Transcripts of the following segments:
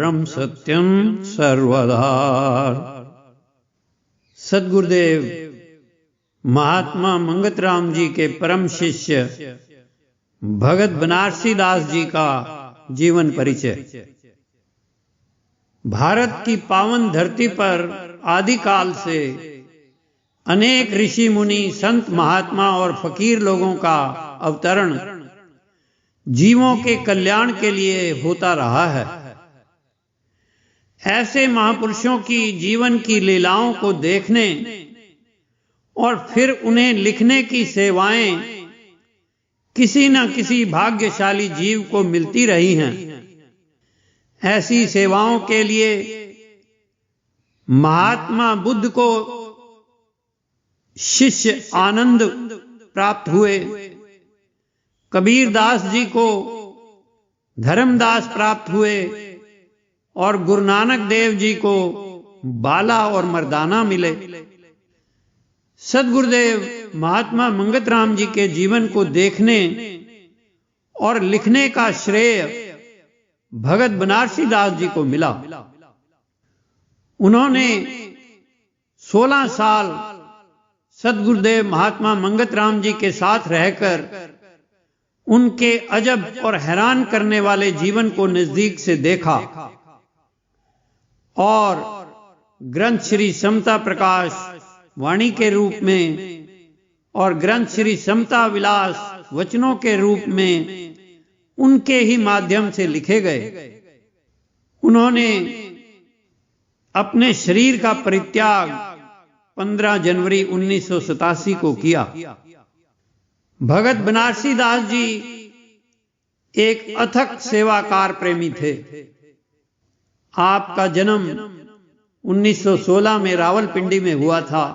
परम सत्यम सर्वदा। सद्गुरुदेव महात्मा मंगतराम जी के परम शिष्य भगत बनारसी दास जी का जीवन परिचय। भारत की पावन धरती पर आदिकाल से अनेक ऋषि मुनि, संत, महात्मा और फकीर लोगों का अवतरण जीवों के कल्याण के लिए होता रहा है। ऐसे महापुरुषों की जीवन की लीलाओं को देखने और फिर उन्हें लिखने की सेवाएं किसी न किसी भाग्यशाली जीव को मिलती रही हैं। ऐसी सेवाओं के लिए महात्मा बुद्ध को शिष्य आनंद प्राप्त हुए, कबीर दास जी को धर्मदास प्राप्त हुए और गुरु नानक देव जी को बाला और मर्दाना मिले। सद्गुरुदेव महात्मा मंगतराम जी के जीवन को देखने और लिखने का श्रेय भगत बनारसी दास जी को मिला। उन्होंने 16 साल सद्गुरुदेव महात्मा मंगतराम जी के साथ रहकर उनके अजब और हैरान करने वाले जीवन को नजदीक से देखा और ग्रंथ श्री समता प्रकाश वाणी के रूप में और ग्रंथ श्री समता विलास वचनों के रूप में उनके ही माध्यम से लिखे गए। उन्होंने अपने शरीर का परित्याग 15 जनवरी 1987 को किया। भगत बनारसी दास जी एक अथक सेवाकार प्रेमी थे। आपका जन्म 1916 में रावलपिंडी में हुआ था।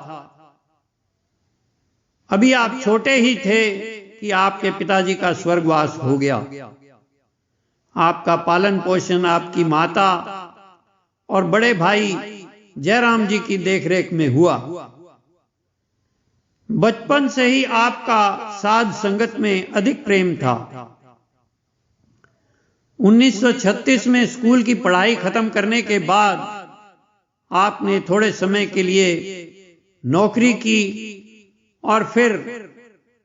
अभी आप छोटे ही थे कि आपके पिताजी का स्वर्गवास हो गया। आपका पालन पोषण आपकी माता और बड़े भाई जयराम जी की देखरेख में हुआ। बचपन से ही आपका साध संगत में अधिक प्रेम था। 1936 में स्कूल की पढ़ाई खत्म करने के बाद आपने थोड़े समय के लिए नौकरी की और फिर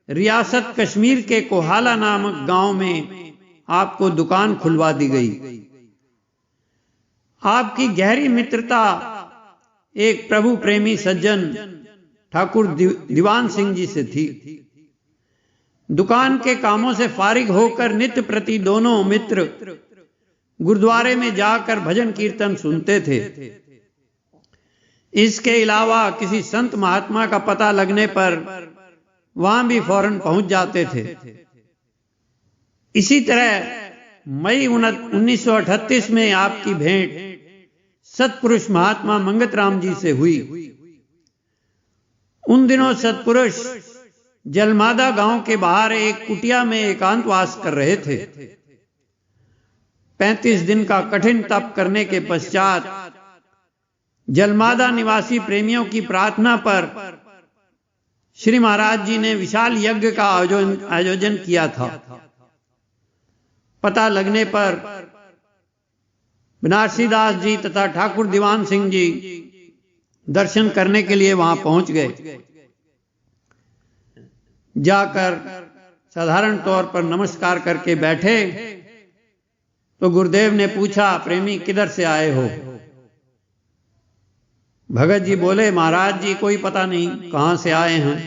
रियासत कश्मीर के कोहाला नामक गांव में आपको दुकान खुलवा दी गई। आपकी गहरी मित्रता एक प्रभु प्रेमी सज्जन ठाकुर दीवान सिंह जी से थी। दुकान के कामों से फारिग होकर नित्य प्रति दोनों मित्र गुरुद्वारे में जाकर भजन कीर्तन सुनते थे। इसके अलावा किसी संत महात्मा का पता लगने पर वहां भी फौरन पहुंच जाते थे। इसी तरह मई 1938 में आपकी भेंट सत्पुरुष महात्मा मंगतराम जी से हुई। उन दिनों सत्पुरुष जलमादा गांव के बाहर एक कुटिया में एकांतवास कर रहे थे। 35 दिन का कठिन तप करने के पश्चात जलमादा निवासी प्रेमियों की प्रार्थना पर श्री महाराज जी ने विशाल यज्ञ का आयोजन किया था। पता लगने पर बनारसी दास जी तथा ठाकुर दीवान सिंह जी दर्शन करने के लिए वहां पहुंच गए। जाकर साधारण तौर पर नमस्कार करके बैठे तो गुरुदेव ने पूछा, प्रेमी किधर से आए हो? भगत जी बोले, महाराज जी कोई पता नहीं कहां से आए हैं।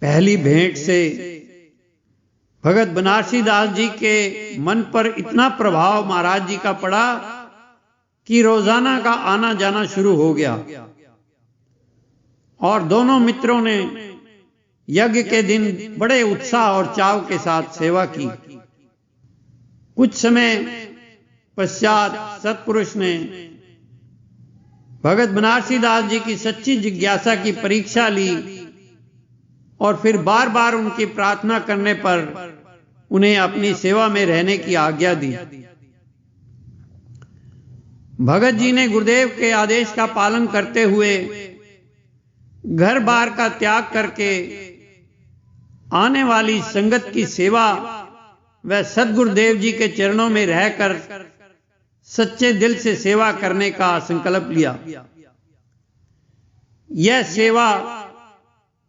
पहली भेंट से भगत बनारसी दास जी के मन पर इतना प्रभाव महाराज जी का पड़ा कि रोजाना का आना जाना शुरू हो गया और दोनों मित्रों ने यज्ञ के दिन बड़े उत्साह और चाव के साथ सेवा की। कुछ समय पश्चात सत्पुरुष ने भगत बनारसी दास जी की सच्ची जिज्ञासा की परीक्षा ली और फिर बार बार उनकी प्रार्थना करने पर उन्हें अपनी सेवा में रहने की आज्ञा दी। भगत जी ने गुरुदेव के आदेश का पालन करते हुए घर बार का त्याग करके आने वाली संगत की सेवा व सद्गुरुदेव जी के चरणों में रहकर सच्चे दिल से सेवा करने का संकल्प लिया। यह सेवा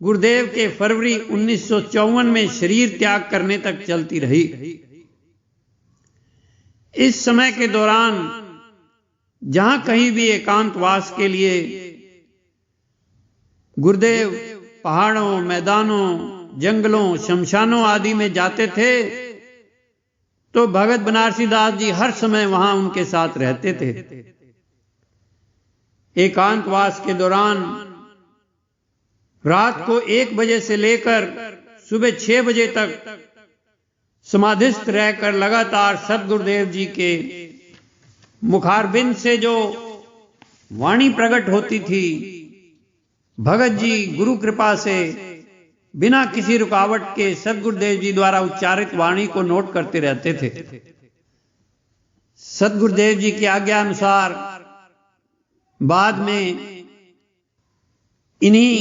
गुरुदेव के फरवरी 1954 में शरीर त्याग करने तक चलती रही। इस समय के दौरान जहां कहीं भी एकांतवास के लिए गुरुदेव पहाड़ों, मैदानों, जंगलों, शमशानों आदि में जाते थे तो भगत बनारसी दास जी हर समय वहां उनके साथ रहते थे। एकांतवास के दौरान रात को 1 बजे से लेकर सुबह 6 बजे तक समाधिस्थ रहकर लगातार सद्गुरुदेव जी के मुखारबिंद से जो वाणी प्रकट होती थी, भगत जी गुरु कृपा से बिना किसी रुकावट के सद्गुरुदेव जी द्वारा उच्चारित वाणी को नोट करते रहते थे। सद्गुरुदेव जी की आज्ञा अनुसार बाद में इन्हीं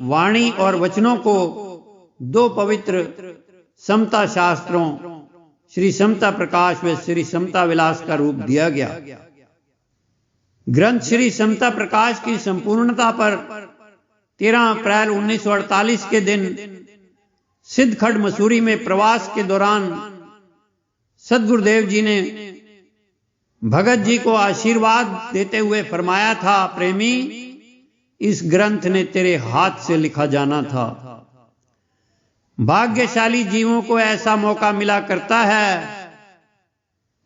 वाणी और वचनों को 2 पवित्र समता शास्त्रों श्री समता प्रकाश व श्री समता विलास का रूप दिया गया। ग्रंथ श्री समता प्रकाश की संपूर्णता पर 13 अप्रैल 1948 के दिन सिद्धखंड मसूरी में प्रवास के दौरान सद्गुरुदेव जी ने भगत जी को आशीर्वाद देते हुए फरमाया था, प्रेमी, इस ग्रंथ ने तेरे हाथ से लिखा जाना था। भाग्यशाली जीवों को ऐसा मौका मिला करता है।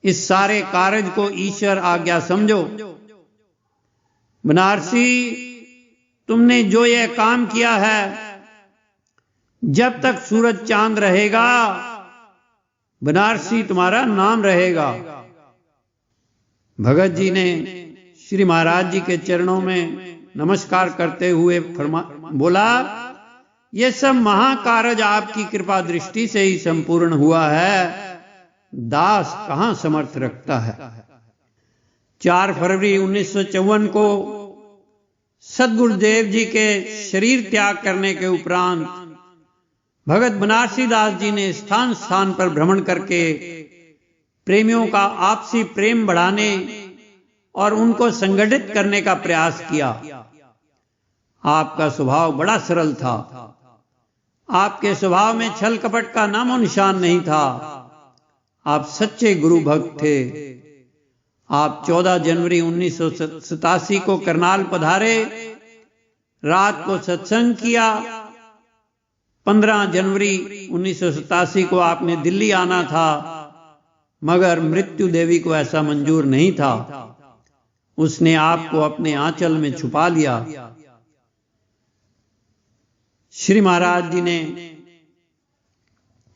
इस सारे कार्य को ईश्वर आज्ञा समझो। बनारसी, तुमने जो यह काम किया है, जब तक सूरज चांद रहेगा बनारसी तुम्हारा नाम रहेगा। भगत जी ने श्री महाराज जी के चरणों में नमस्कार करते हुए बोला, यह सब महाकारज आपकी कृपा दृष्टि से ही संपूर्ण हुआ है, दास कहां समर्थ रखता है। 4 फरवरी 1954 को सद्गुरुदेव जी के शरीर त्याग करने के उपरांत भगत बनारसी दास जी ने स्थान स्थान पर भ्रमण करके प्रेमियों का आपसी प्रेम बढ़ाने और उनको संगठित करने का प्रयास किया। आपका स्वभाव बड़ा सरल था। आपके स्वभाव में छल कपट का नामो निशान नहीं था। आप सच्चे गुरु भक्त थे। आप 14 जनवरी 1987 को करनाल पधारे, रात को सत्संग किया। 15 जनवरी 1987 को आपने दिल्ली आना था, मगर मृत्यु देवी को ऐसा मंजूर नहीं था। उसने आपको अपने आंचल में छुपा लिया। श्री महाराज जी ने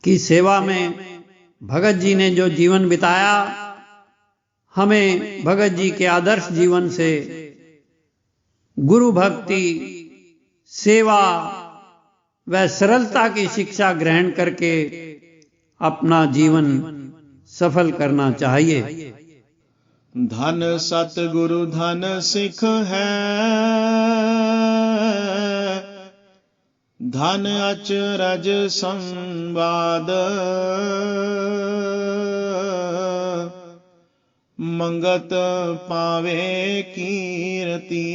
की सेवा में भगत जी ने जो जीवन बिताया, हमें भगत जी के आदर्श जीवन से गुरु भक्ति, सेवा व सरलता की शिक्षा ग्रहण करके अपना जीवन सफल करना चाहिए। धन सतगुरु धन सिख है, धन अचरज संवाद, मंगत पावे कीर्ति,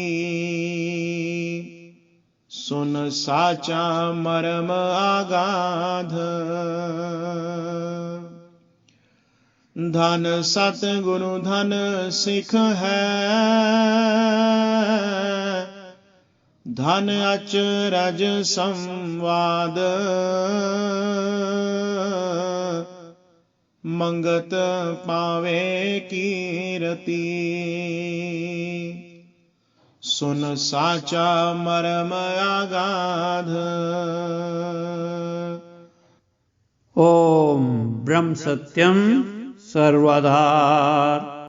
सुन साचा मर्म आगाध। धन सतगुरु धन सिख है, धन अचरज संवाद, मंगत पावे कीर्ति, सुन साचा मर्म आगाध। ओम ब्रह्म सत्यम सर्वधार।